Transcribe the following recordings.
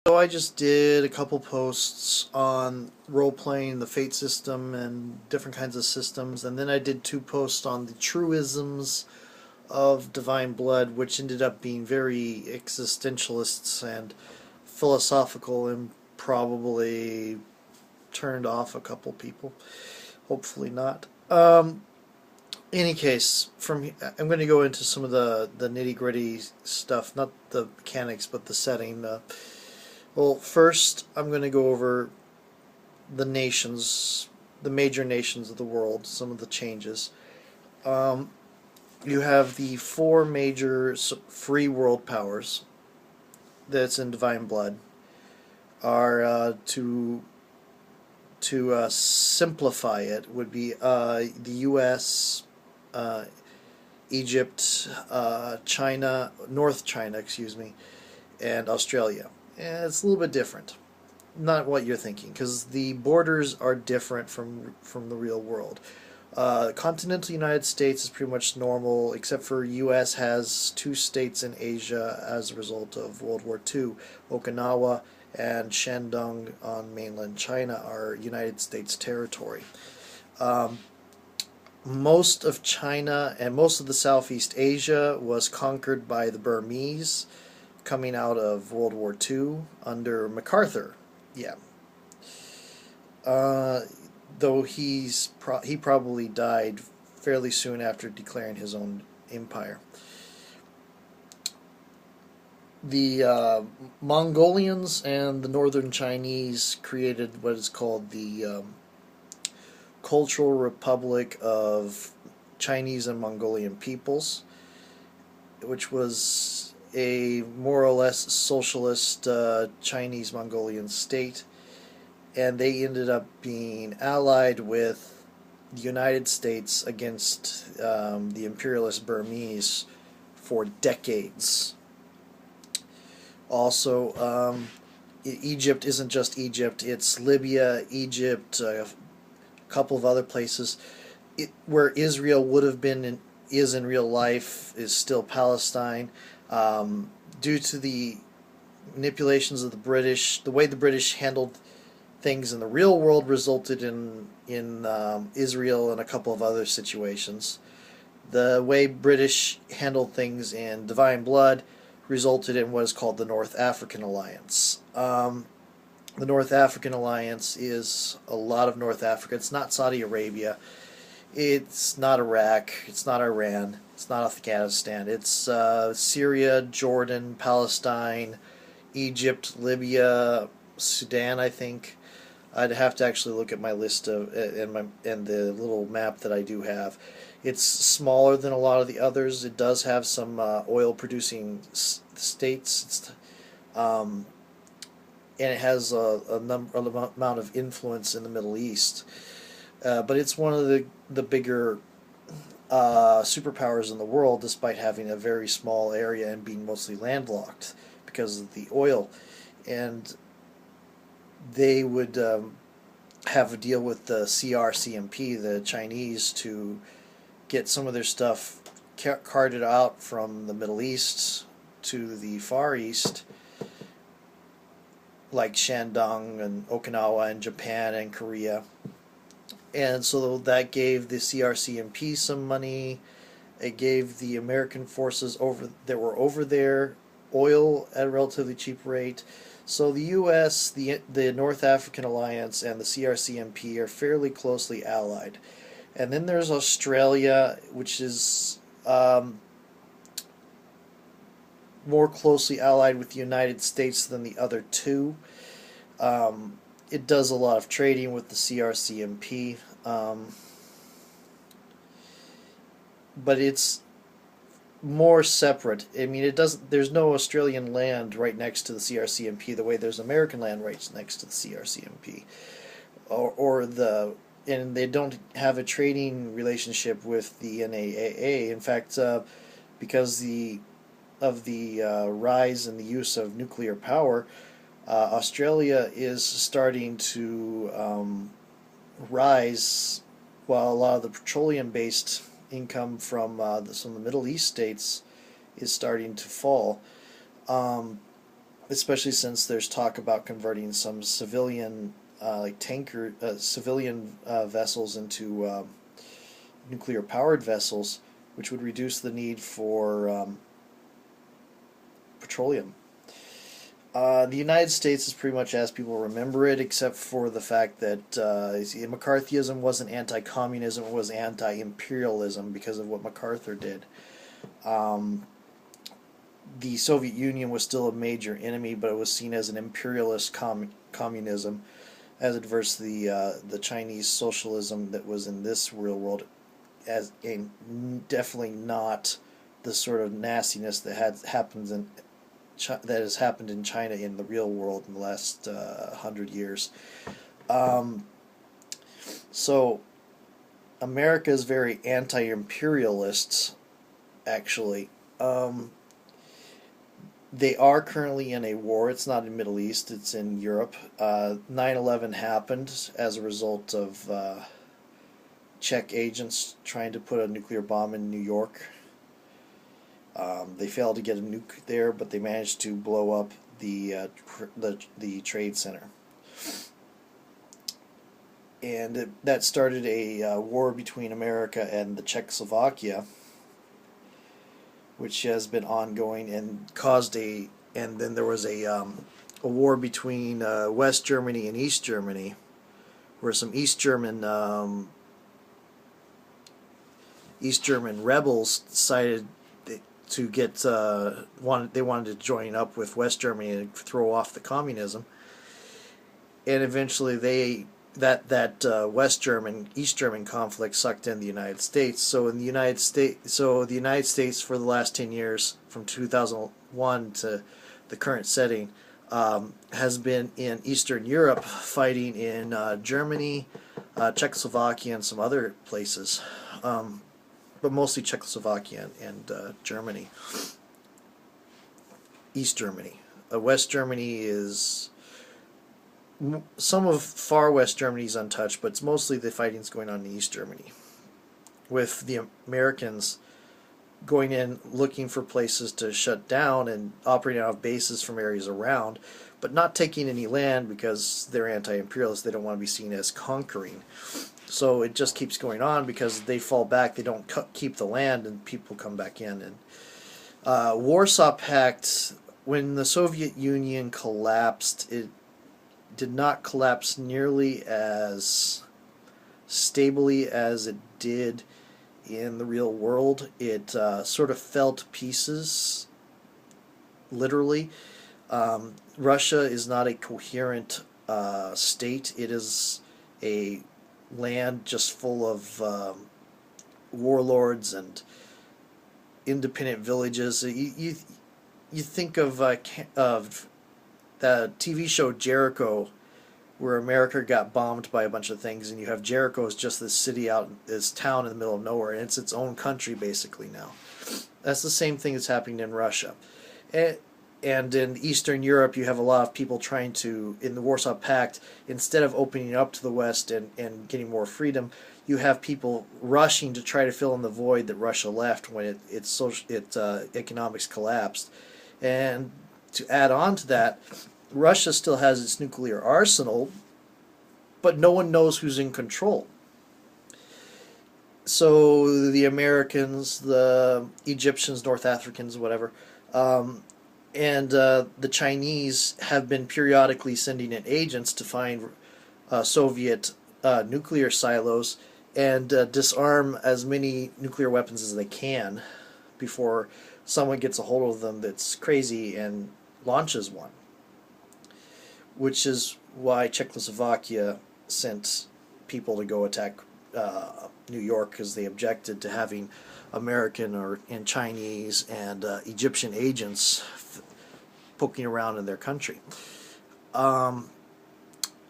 So I just did a couple posts on role-playing the Fate system and different kinds of systems, and then I did two posts on the truisms of Divine Blood, which ended up being very existentialists and philosophical and probably turned off a couple people. Hopefully not. Any case, I'm going to go into some of the nitty-gritty stuff, not the mechanics, but the setting. Well, first, I'm going to go over the nations, the major nations of the world, some of the changes. Um, you have the four major free world powers that's in Divine Blood. Are to simplify it would be the U.S., uh, Egypt, China, North China, excuse me, and Australia. And it's a little bit different. Not what you're thinking, because the borders are different from the real world. Continental United States is pretty much normal, except for U.S. has two states in Asia as a result of World War II. Okinawa and Shandong on mainland China are United States territory. Um, Most of China and most of the Southeast Asia was conquered by the Burmese coming out of World War II under MacArthur. Yeah. Uh, though he probably died fairly soon after declaring his own empire. The Mongolians and the Northern Chinese created what is called the Cultural Republic of Chinese and Mongolian Peoples, which was a more or less socialist Chinese Mongolian state, and they ended up being allied with the United States against the imperialist Burmese for decades. Also, Egypt isn't just Egypt, it's Libya, Egypt, a couple of other places. Where Israel would have been is in real life is still Palestine. Due to the manipulations of the British, the way the British handled things in the real world resulted in Israel and a couple of other situations. The way British handled things in Divine Blood resulted in what is called the North African Alliance. The North African Alliance is a lot of North Africa. It's not Saudi Arabia. It's not Iraq. It's not Iran. It's not Afghanistan. It's Syria, Jordan, Palestine, Egypt, Libya, Sudan, I think. I'd have to actually look at my list of and the little map that I do have. It's smaller than a lot of the others. It does have some oil-producing states. And it has an amount of influence in the Middle East. But it's one of the bigger superpowers in the world, despite having a very small area and being mostly landlocked because of the oil. And they would have a deal with the CRCMP, the Chinese, to get some of their stuff carted out from the Middle East to the Far East, like Shandong and Okinawa and Japan and Korea. And so that gave the CRCMP some money. It gave the American forces that were over there oil at a relatively cheap rate. So the U.S., the North African Alliance, and the CRCMP are fairly closely allied. And then there's Australia, which is more closely allied with the United States than the other two. It does a lot of trading with the CRCMP, but it's more separate. I mean, it doesn't. There's no Australian land right next to the CRCMP the way there's American land right next to the CRCMP, and they don't have a trading relationship with the NAAA. In fact, because of the rise in the use of nuclear power, Australia is starting to rise, while a lot of the petroleum-based income from some of the Middle East states is starting to fall. especially since there's talk about converting some civilian like civilian vessels into nuclear powered vessels, which would reduce the need for petroleum. The United States is pretty much as people remember it, except for the fact that McCarthyism wasn't anti-communism; it was anti-imperialism because of what MacArthur did. Um, the Soviet Union was still a major enemy, but it was seen as an imperialist communism, as adverse to the Chinese socialism that was in this real world, as a definitely not the sort of nastiness that has happened in China in the real world in the last 100 years. Um, so America is very anti-imperialist, actually. They are currently in a war. It's not in the Middle East. It's in Europe. 9/11 happened as a result of Czech agents trying to put a nuclear bomb in New York. They failed to get a nuke there, but they managed to blow up the Trade Center, and that started a war between America and the Czechoslovakia, which has been ongoing and caused a. And then there was a war between West Germany and East Germany, where some East German rebels decided to get they wanted to join up with West Germany and throw off the communism, and eventually West German East German conflict sucked in the United States. So the United States for the last 10 years, from 2001 to the current setting, has been in Eastern Europe fighting in Germany, Czechoslovakia, and some other places. But mostly Czechoslovakia and Germany. East Germany. West Germany is some of far West Germany is untouched, but it's mostly the fighting's going on in East Germany, with the Americans going in looking for places to shut down and operating out of bases from areas around, but not taking any land because they're anti-imperialist. They don't want to be seen as conquering. So it just keeps going on because they fall back. They don't keep the land, and people come back in. And Warsaw Pact, when the Soviet Union collapsed, it did not collapse nearly as stably as it did in the real world. It sort of fell to pieces, literally. Russia is not a coherent state. It is a land just full of warlords and independent villages. You think of the TV show Jericho, where America got bombed by a bunch of things, and you have Jericho as just this city this town in the middle of nowhere, and it's its own country basically now. That's the same thing that's happening in Russia. And in Eastern Europe, you have a lot of people trying to, in the Warsaw Pact, instead of opening up to the West and getting more freedom, you have people rushing to try to fill in the void that Russia left when its economics collapsed. And to add on to that, Russia still has its nuclear arsenal, but no one knows who's in control. So the Americans, the Egyptians, North Africans, whatever, and the Chinese have been periodically sending in agents to find Soviet nuclear silos and disarm as many nuclear weapons as they can before someone gets a hold of them that's crazy and launches one. Which is why Czechoslovakia sent people to go attack New York, because they objected to having American and Chinese and Egyptian agents poking around in their country.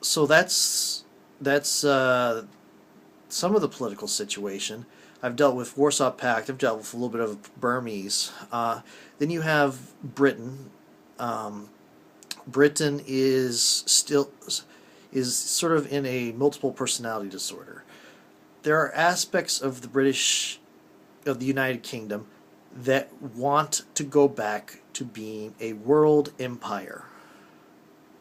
So that's some of the political situation. I've dealt with Warsaw Pact. I've dealt with a little bit of Burmese. Then you have Britain. Britain is sort of in a multiple personality disorder. There are aspects of the United Kingdom that want to go back to being a world empire.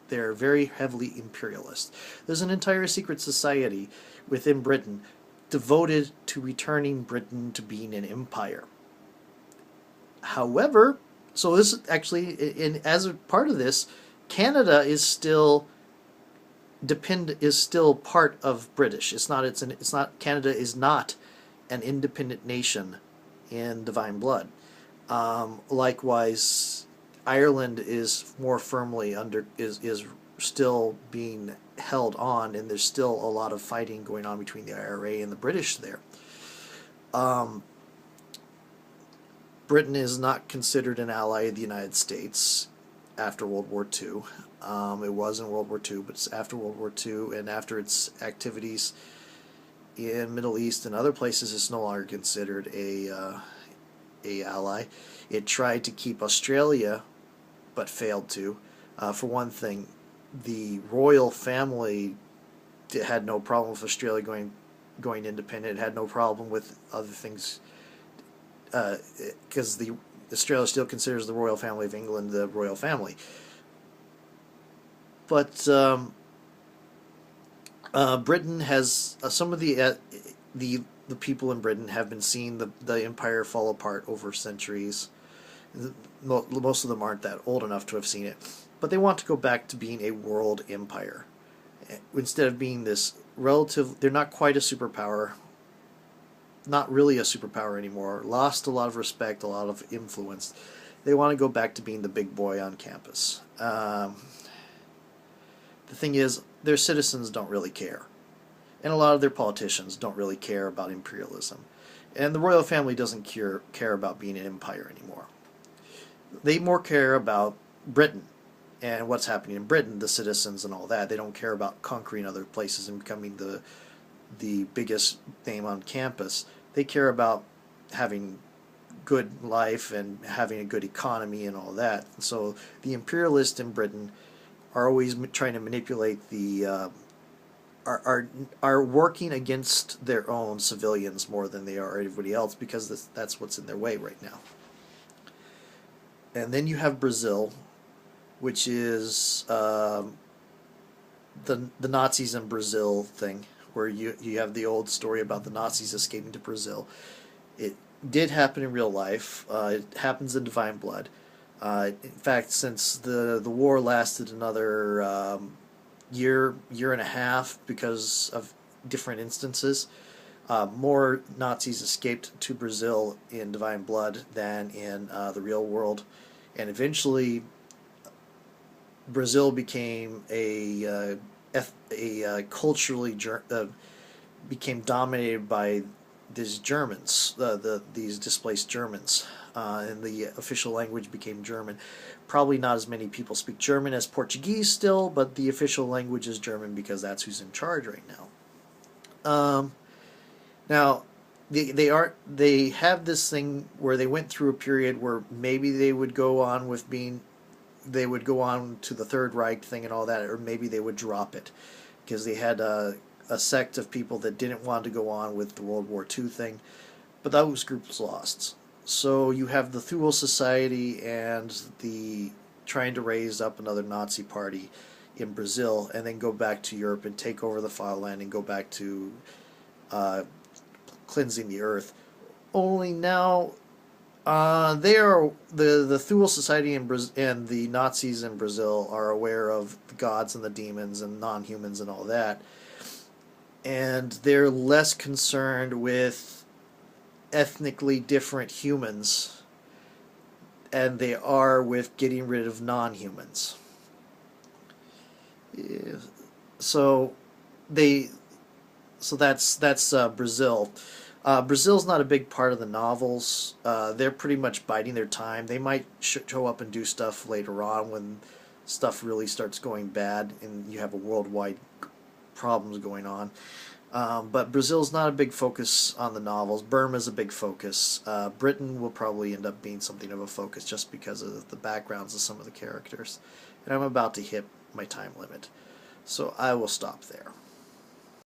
They're very heavily imperialist. There's an entire secret society within Britain devoted to returning Britain to being an empire. However, so this actually, as a part of this, Canada is still part of British. It's not Canada is not an independent nation in Divine Blood. Likewise, Ireland is more firmly is still being held on, and there's still a lot of fighting going on between the IRA and the British there. Britain is not considered an ally of the United States after World War II. It was in World War II, but it's after World War II and after its activities in Middle East and other places, it's no longer considered a ally. It tried to keep Australia, but failed to. For one thing, the royal family had no problem with Australia going independent. It had no problem with other things, because Australia still considers the royal family of England the royal family. But Britain has some of the people in Britain have been seeing the empire fall apart over centuries. Most of them aren't that old enough to have seen it, but they want to go back to being a world empire instead of being this relative. They're not quite a superpower, not really a superpower anymore. Lost a lot of respect, a lot of influence. They want to go back to being the big boy on campus. The thing is, their citizens don't really care. And a lot of their politicians don't really care about imperialism. And the royal family doesn't care about being an empire anymore. They more care about Britain and what's happening in Britain, the citizens and all that. They don't care about conquering other places and becoming the biggest name on campus. They care about having good life and having a good economy and all that. So the imperialists in Britain are always trying to manipulate are working against their own civilians more than they are everybody else, because that's what's in their way right now. And then you have Brazil, which is the Nazis in Brazil thing, where you have the old story about the Nazis escaping to Brazil. It did happen in real life. It happens in Divine Blood. In fact, since the war lasted another year and a half because of different instances, more Nazis escaped to Brazil in Divine Blood than in the real world, and eventually Brazil became culturally became dominated by these Germans, these displaced Germans, and the official language became German. Probably not as many people speak German as Portuguese still, but the official language is German because that's who's in charge right now. Now, they have this thing where they went through a period where maybe they would go on to the Third Reich thing and all that, or maybe they would drop it because they had a sect of people that didn't want to go on with the World War II thing, but those groups lost. So you have the Thule Society and the trying to raise up another Nazi party in Brazil, and then go back to Europe and take over the fatherland and go back to cleansing the earth. Only now they are the Thule Society and the Nazis in Brazil are aware of the gods and the demons and non-humans and all that, and they're less concerned with ethnically different humans and they are with getting rid of non-humans. So that's Brazil. Brazil's not a big part of the novels. They're pretty much biding their time. They might show up and do stuff later on when stuff really starts going bad and you have a worldwide problems going on. But Brazil's not a big focus on the novels. Burma's a big focus. Britain will probably end up being something of a focus just because of the backgrounds of some of the characters. And I'm about to hit my time limit, so I will stop there.